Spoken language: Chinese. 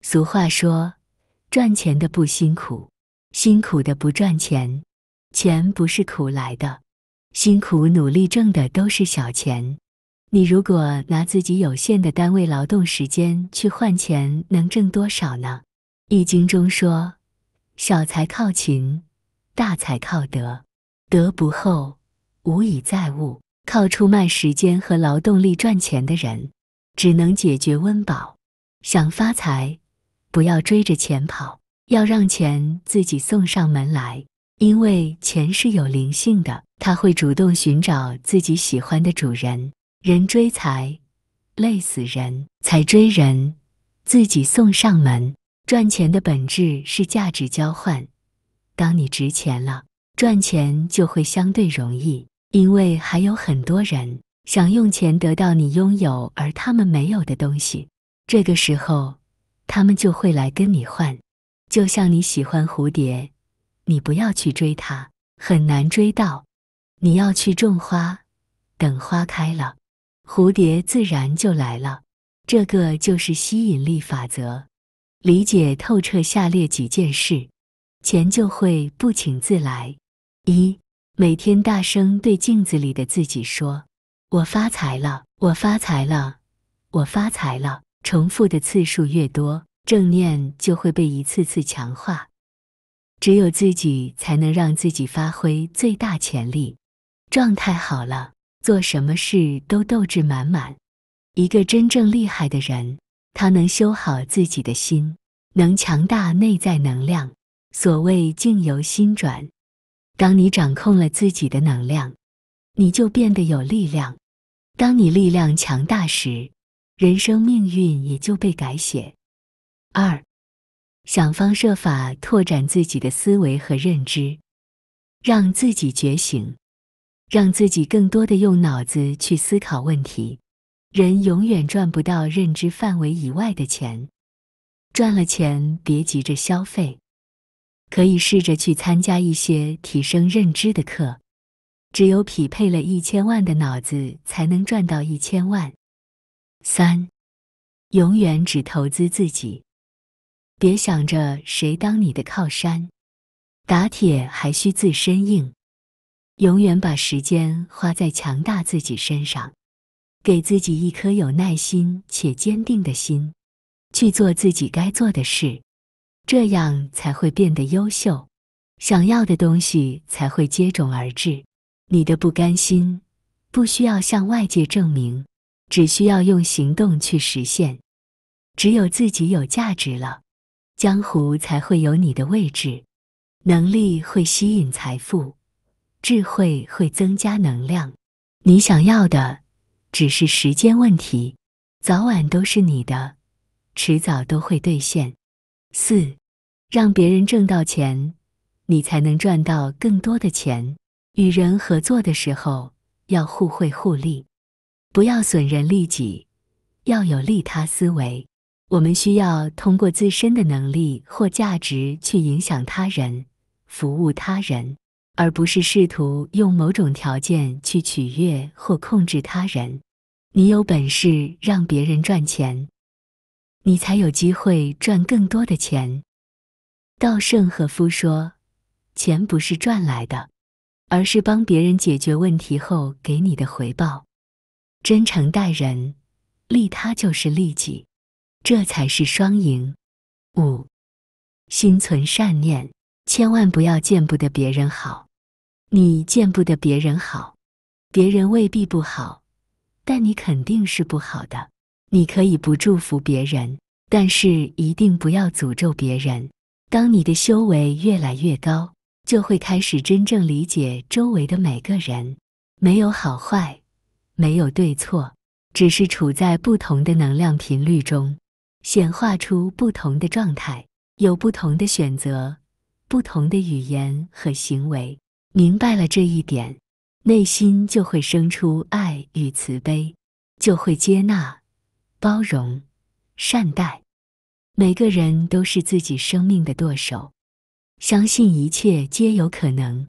俗话说，赚钱的不辛苦，辛苦的不赚钱。钱不是苦来的，辛苦努力挣的都是小钱。你如果拿自己有限的单位劳动时间去换钱，能挣多少呢？易经中说，小财靠勤，大财靠德，德不厚，无以载物。靠出卖时间和劳动力赚钱的人，只能解决温饱。想发财，不要追着钱跑，要让钱自己送上门来。因为钱是有灵性的，它会主动寻找自己喜欢的主人。人追财，累死人；财追人，自己送上门。赚钱的本质是价值交换。当你值钱了，赚钱就会相对容易，因为还有很多人想用钱得到你拥有而他们没有的东西。这个时候，他们就会来跟你换。就像你喜欢蝴蝶，你不要去追它，很难追到。你要去种花，等花开了，蝴蝶自然就来了。这个就是吸引力法则。理解透彻下列几件事，钱就会不请自来。一，每天大声对镜子里的自己说，我发财了，我发财了，我发财了。重复的次数越多，正念就会被一次次强化。只有自己才能让自己发挥最大潜力。状态好了，做什么事都斗志满满。一个真正厉害的人，他能修好自己的心，能强大内在能量。所谓境由心转，当你掌控了自己的能量，你就变得有力量。当你力量强大时，人生命运也就被改写。二，想方设法拓展自己的思维和认知，让自己觉醒，让自己更多的用脑子去思考问题。人永远赚不到认知范围以外的钱，赚了钱别急着消费，可以试着去参加一些提升认知的课。只有匹配了1000万的脑子，才能赚到1000万。三，永远只投资自己，别想着谁当你的靠山，打铁还需自身硬。永远把时间花在强大自己身上，给自己一颗有耐心且坚定的心，去做自己该做的事，这样才会变得优秀，想要的东西才会接踵而至。你的不甘心，不需要向外界证明，只需要用行动去实现。只有自己有价值了，江湖才会有你的位置。能力会吸引财富，智慧会增加能量。你想要的只是时间问题，早晚都是你的，迟早都会兑现。四，让别人挣到钱，你才能赚到更多的钱。与人合作的时候，要互惠互利，不要损人利己，要有利他思维。我们需要通过自身的能力或价值去影响他人，服务他人，而不是试图用某种条件去取悦或控制他人。你有本事让别人赚钱，你才有机会赚更多的钱。稻盛和夫说，钱不是赚来的，而是帮别人解决问题后给你的回报。真诚待人，利他就是利己，这才是双赢。五，心存善念，千万不要见不得别人好。你见不得别人好，别人未必不好，但你肯定是不好的。你可以不祝福别人，但是一定不要诅咒别人。当你的修为越来越高，就会开始真正理解周围的每个人。没有好坏，没有对错，只是处在不同的能量频率中，显化出不同的状态，有不同的选择，不同的语言和行为。明白了这一点，内心就会生出爱与慈悲，就会接纳、包容、善待。每个人都是自己生命的舵手，相信一切皆有可能。